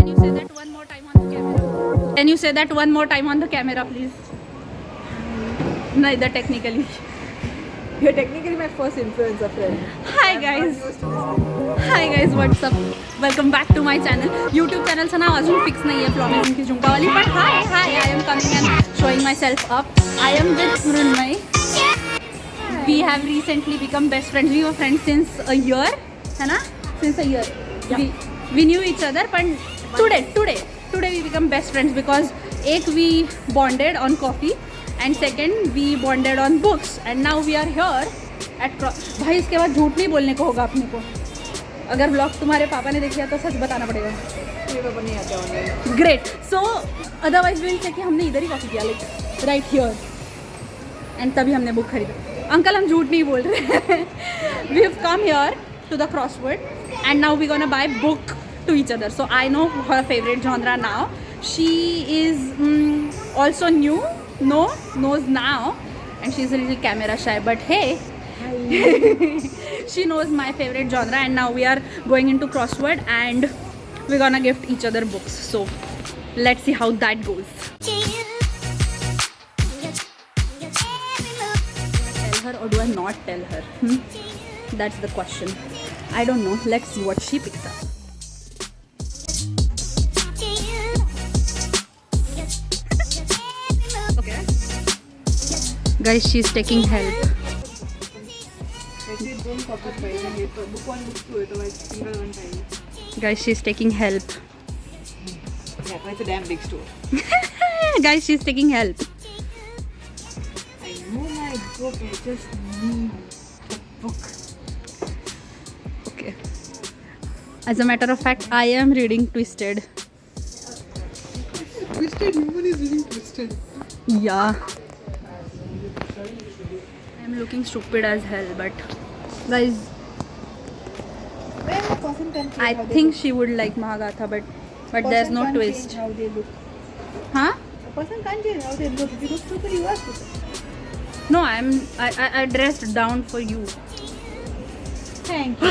Can you say that one more time on the camera? Can you say that one more time on the camera, please? Neither technically. You're technically my first influencer friend. Hi guys. Hi guys, what's up? Welcome back to my channel. YouTube channel चं नाव अजून fix नाही आहे फ्लॉमिंग की झुमकावाली पण hi I am coming and showing myself up. I am with Mrunmay. We have recently become best friends. We were friends since a year, है ना? Since a year. Yeah. We knew each other, but today we become best friends because एक we bonded on coffee and second we bonded on books and now we are here at भाई इसके बाद झूठ नहीं बोलने को होगा अपने को. अगर ब्लॉग तुम्हारे पापा ने देखा तो सच बताना पड़ेगा. मेरे पापा नहीं आते होंगे. Great. So otherwise will say कि हमने इधर ही कॉफी किया लाइक राइट हियर एंड तभी हमने बुक खरीदा. अंकल हम झूठ नहीं बोल रहे. We have come here to the crossword and now we're gonna buy book to each other. So I know her favorite genre now. She is also knows now and she's a little camera shy but hey she knows my favorite genre and now we are going into crossword and we're gonna gift each other books. So let's see how that goes. Tell her or do I not tell her? That's the question. I don't know. Let's see what she picks up. Okay. Guys, she's taking help. Guys, she's taking help. Yeah, it's a damn big store. Guys, she's taking help. I know my book. I just need the book. Okay. As a matter of fact, I am reading Twisted. Twisted? No one is reading Twisted. Yeah. I'm looking stupid as hell, but guys, When a person can change I how they think look. she would like Mahagatha, but Person there's no can't twist. change how they look. Huh? A person can't change how they look. If you look stupid, you are stupid. No, I dressed down for you. Thank you.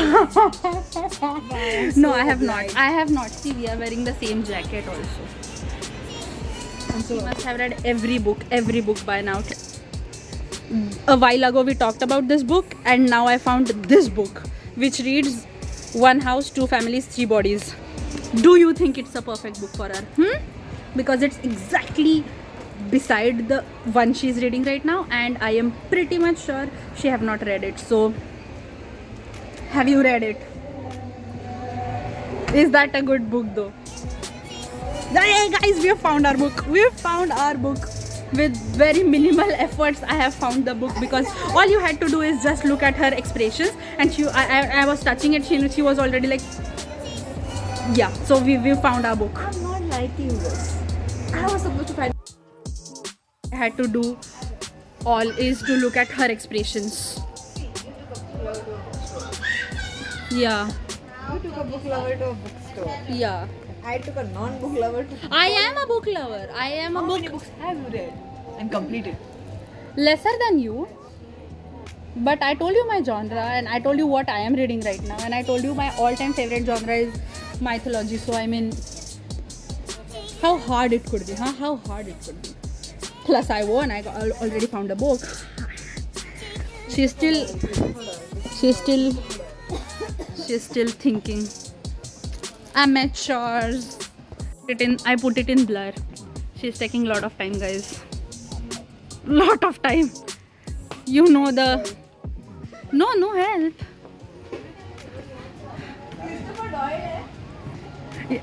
No, I have not. I have not. See, we are wearing the same jacket also. She must have read every book by now. A while ago we talked about this book and now I found this book which reads One House, Two Families, Three Bodies. Do you think it's a perfect book for her? Because it's exactly beside the one she's reading right now and I am pretty much sure she have not read it. So have you read it? Is that a good book though? Hey guys, we have found our book. We have found our book. With very minimal efforts, I have found the book because all you had to do is just look at her expressions and I was touching it. She was already like, yeah. So we found our book. I'm not liking this. I was supposed to find. I had to do all is to look at her expressions. Yeah, You took a book lover to a bookstore. yeah. I took a non-book lover to. I am a book lover. I am a How book many books have you read and completed? lesser than you. But I told you my genre and I told you what I am reading right now and I told you my all-time favorite genre is mythology. So I mean, how hard it could be, huh? How hard it could be. Plus I won. I already found a book. She's still thinking. Amateurs. I put it in blur. She's taking a lot of time, guys. Lot of time. You know the. No help.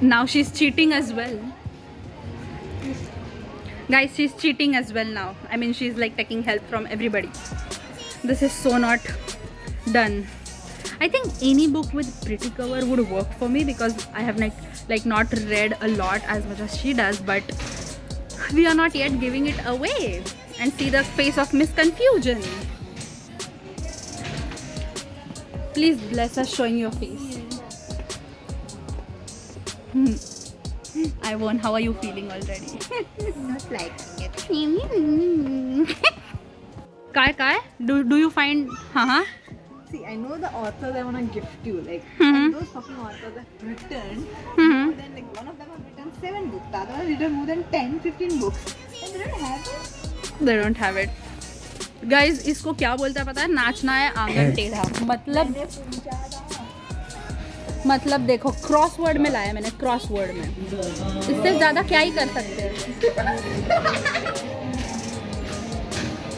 Now she's cheating as well. Guys, she's cheating as well now. I mean, she's like taking help from everybody. This is so not done. I think any book with pretty cover would work for me because I have like not read a lot as much as she does, but we are not yet giving it away. And see the face of Miss Confusion. Please bless us showing your face. I won. How are you feeling already? Not liking it. Kai? Do you find? See, I know the authors I want to gift you. Like, Mhm. and those fucking authors have written. Mhm. Then, like, one of them have written 7 books. The other one read more than 10, 15 books. And they don't have it. They don't have it. Guys, इसको क्या बोलता है पता है? नाचना है आंगन टेढ़ा. मतलब देखो क्रॉसवर्ड में लाया मैंने, क्रॉसवर्ड में. इससे ज़्यादा क्या ही कर सकते हैं.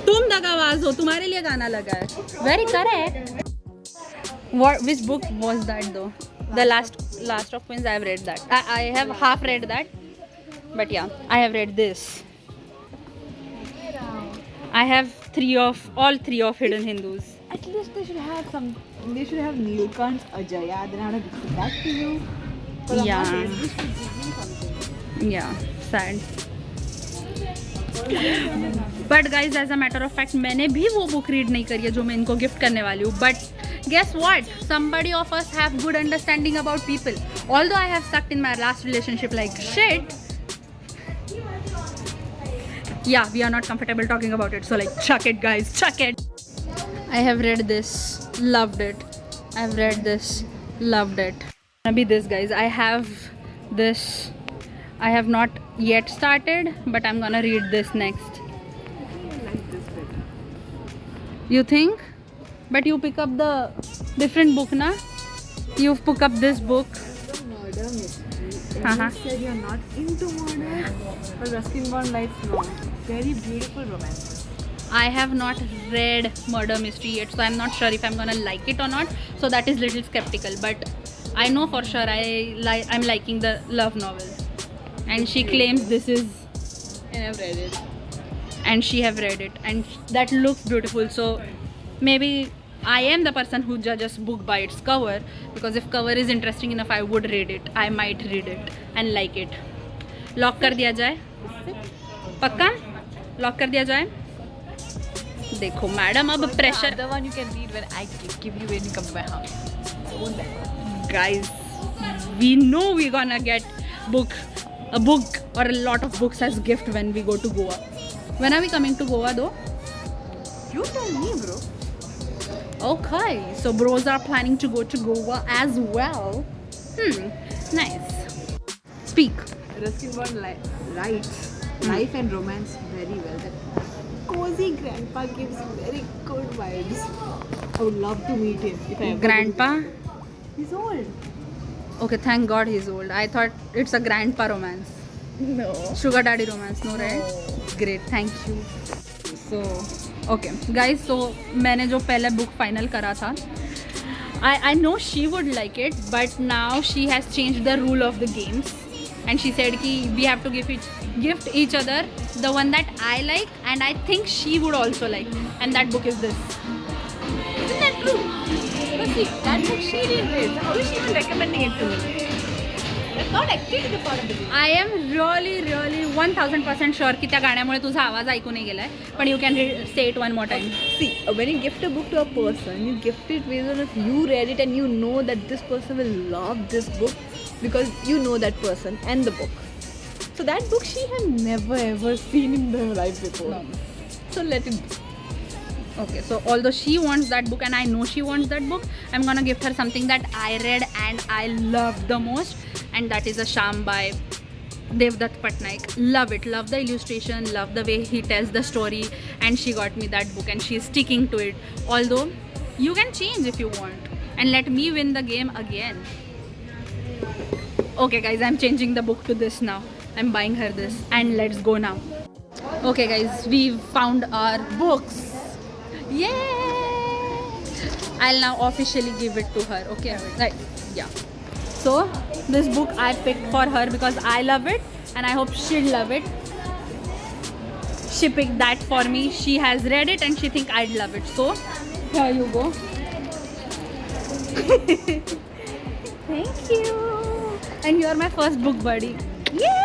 तुम दगाबाज हो, तुम्हारे लिए गाना लगा है. Very correct. Which book was that though? The last of Queens. I have read that. I have half read that, but yeah, I have read this. I have all three of Hidden Hindus. At least they should have some. They should have Neelkant's Ajaya. Then I would have given that to you. But Yeah. I'm not ready. This should give me something. Yeah, sad. But guys, as a matter of fact, मैंने भी वो book read नहीं करी है जो मैं इनको gift करने वाली हूँ. But guess what? Somebody of us have good understanding about people. Although I have sucked in my last relationship like shit. Yeah, we are not comfortable talking about it. So like, chuck it, guys, chuck it. I have read this, loved it. I've read this, loved it. Gonna be this, guys. I have this. I have not yet started, but I'm gonna read this next. I like this better. You think? But you pick up the different book, na? You pick up this book. The murder mystery. Uh-huh. You said you're not into murder, but Ruskin Bond likes long. Very beautiful romance. I have not read murder mystery yet, so I'm not sure if I'm gonna like it or not. So that is little skeptical. But I know for sure I'm liking the love novel, and she claims this is, And I've read it. and she have read it, and that looks beautiful. So maybe I am the person who judges book by its cover, because if cover is interesting enough, I would read it. I might read it and like it. Lock कर दिया जाए? पक्का? Lock कर दिया जाए? देखो madam, अब pressure. The one you can read when I give you when you come to my house. I want that. Guys, we know we're gonna get a book or a lot of books as gift when we go to Goa. When are we coming to Goa though? You tell me, bro. Okay, so bros are planning to go to Goa as well. Nice. Speak. Ruskin Bond writes life and romance very well. That cozy grandpa gives very good vibes. I would love to meet him if I ever Grandpa? He's old. Okay, thank God he's old. I thought it's a grandpa romance. No. Sugar daddy romance, no, right? Great, thank you. So, okay, guys, so मैंने जो पहले book final करा था, I know she would like it, but now she has changed the rule of the games, and she said कि we have to gift each other the one that I like and I think she would also like, and that book is this. Isn't that true? But see, that book she didn't read. How is she even recommending it to me? That's not actually the part of the game. I am really 1000% sure की त्या गाण्यामुळे तुझा आवाज ऐकू नाही गेलाय, पण you can say it one more time. See, when you gift a book to a person, you gift it based on if you read it and you know that this person will love this book because you know that person and the book. So that book she had never ever seen in her life before. No. So let it be. Okay, so although she wants that book and I know she wants that book, I'm gonna gift her something that I read and I loved the most, and that is a Sham by Devdutt Patnaik. Love it, love the illustration, love the way he tells the story, and she got me that book and she's sticking to it. Although you can change if you want and let me win the game again. Okay guys, I'm changing the book to this now. I'm buying her this and let's go now. Okay guys, we've found our books. Yay! I'll now officially give it to her. Okay, right? Yeah. So this book I picked for her because I love it and I hope she'll love it. She picked that for me. She has read it and she thinks I'd love it. So here you go. Thank you. And you're my first book buddy. Yay!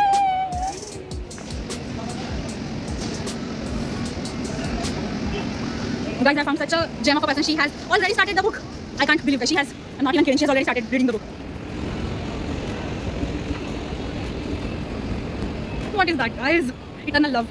Guys, I found such a gem of a person. She has already started the book. I can't believe that she has. I'm not even kidding. She has already started reading the book. What is that, guys? Eternal love.